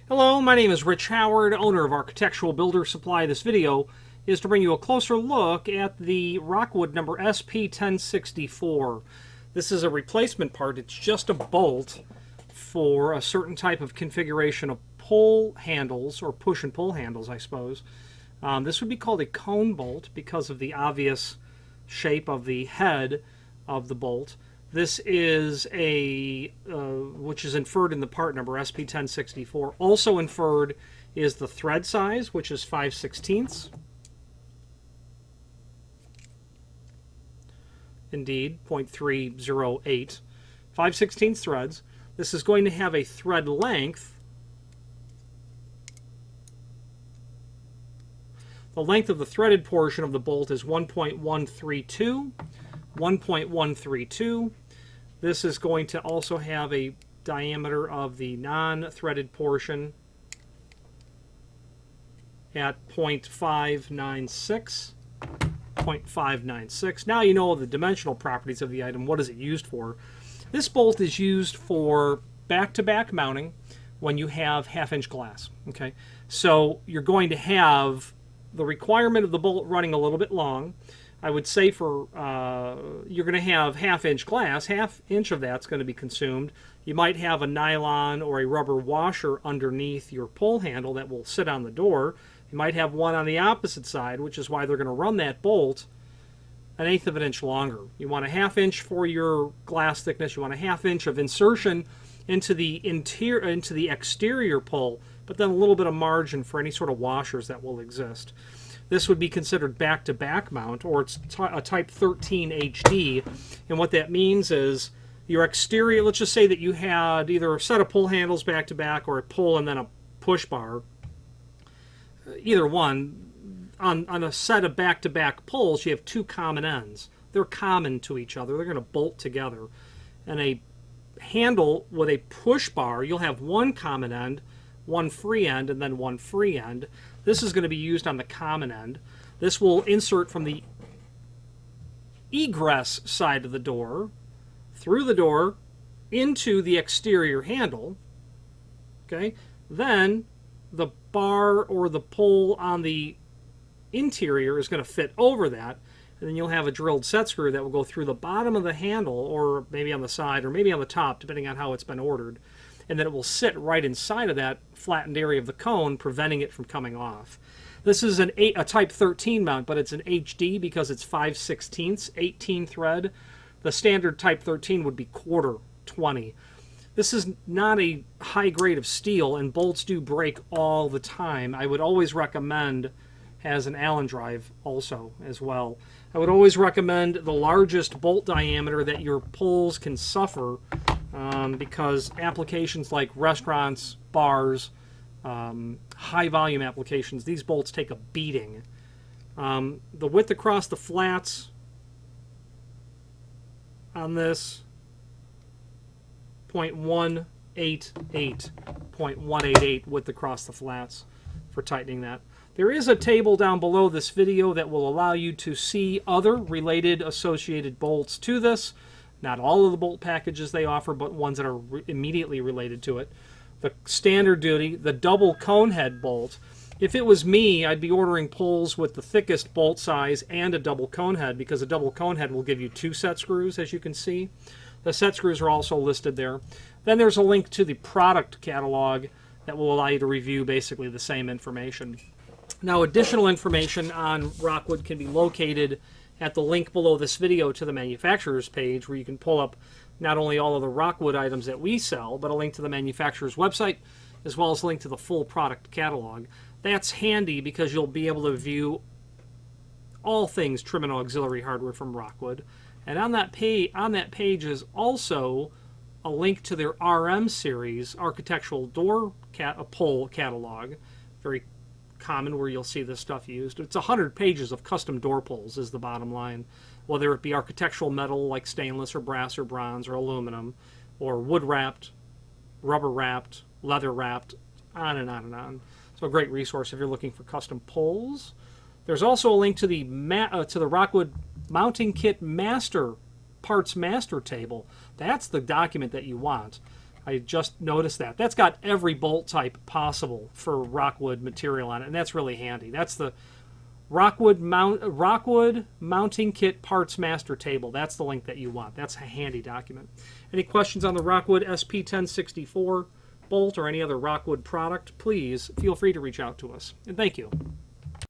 Hello, my name is Rich Howard, owner of Architectural Builder Supply. This video is to bring you a closer look at the Rockwood number SP1064. This is a replacement part. It's just a bolt for a certain type of configuration of pull handles, or push and pull handles, I suppose. This would be called a cone bolt because of the obvious shape of the head of the bolt. This is which is inferred in the part number SP1064. Also inferred is the thread size, which is 5/16. Indeed, 0.308. 5/16 threads. This is going to have a thread length. The length of the threaded portion of the bolt is 1.132. 1.132. This is going to also have a diameter of the non-threaded portion at 0.596. 0.596. Now you know the dimensional properties of the item. What is it used for? This bolt is used for back-to-back mounting when you have half-inch glass. Okay, so you're going to have the requirement of the bolt running a little bit long. I would say for you're going to have half-inch glass. Half-inch of that's going to be consumed. You might have a nylon or a rubber washer underneath your pull handle that will sit on the door. You might have one on the opposite side, which is why they're going to run that bolt 1/8 of an inch longer. You want a half-inch for your glass thickness. You want a half-inch of insertion into the exterior pull, but then a little bit of margin for any sort of washers that will exist. This would be considered back-to-back mount, or it's a type 13 HD. And what that means is your exterior, let's just say that you had either a set of pull handles back-to-back or a pull and then a push bar. Either one. On a set of back-to-back pulls, you have two common ends. They're common to each other. They're going to bolt together. And a handle with a push bar, you'll have one common end, one free end, and then one free end. This is going to be used on the common end. This will insert from the egress side of the door, through the door, into the exterior handle. Okay, then the bar or the pole on the interior is going to fit over that, and then you'll have a drilled set screw that will go through the bottom of the handle, or maybe on the side, or maybe on the top, depending on how it's been ordered. And then it will sit right inside of that flattened area of the cone, preventing it from coming off. This is a type 13 mount, but it's an HD because it's 5/16, 18 thread. The standard type 13 would be 1/4, 20. This is not a high grade of steel, and bolts do break all the time. I would always recommend, has an Allen drive also as well. I would always recommend the largest bolt diameter that your pulls can suffer, because applications like restaurants, bars, high volume applications, these bolts take a beating. The width across the flats on this, 0.188, 0.188 width across the flats for tightening that. There is a table down below this video that will allow you to see other related associated bolts to this. Not all of the bolt packages they offer, but ones that are immediately related to it. The standard duty, the double cone head bolt. If it was me, I'd be ordering pulls with the thickest bolt size and a double cone head, because a double cone head will give you 2 set screws, as you can see. The set screws are also listed there. Then there's a link to the product catalog that will allow you to review basically the same information. Now, additional information on Rockwood can be located at the link below this video to the manufacturer's page, where you can pull up not only all of the Rockwood items that we sell, but a link to the manufacturer's website, as well as a link to the full product catalog. That's handy because you'll be able to view all things trim and auxiliary hardware from Rockwood. And on that page is also a link to their RM series architectural door pull catalog. Very common where you'll see this stuff used. It's 100 pages of custom door pulls is the bottom line, whether it be architectural metal like stainless or brass or bronze or aluminum, or wood wrapped, rubber wrapped, leather wrapped, on and on and on. So a great resource if you're looking for custom pulls. There's also a link to the Rockwood mounting kit parts master table. That's the document that you want. I just noticed that. That's got every bolt type possible for Rockwood material on it, and that's really handy. That's the Rockwood Mounting Kit Parts Master Table. That's the link that you want. That's a handy document. Any questions on the Rockwood SP1064 bolt or any other Rockwood product, please feel free to reach out to us. And thank you.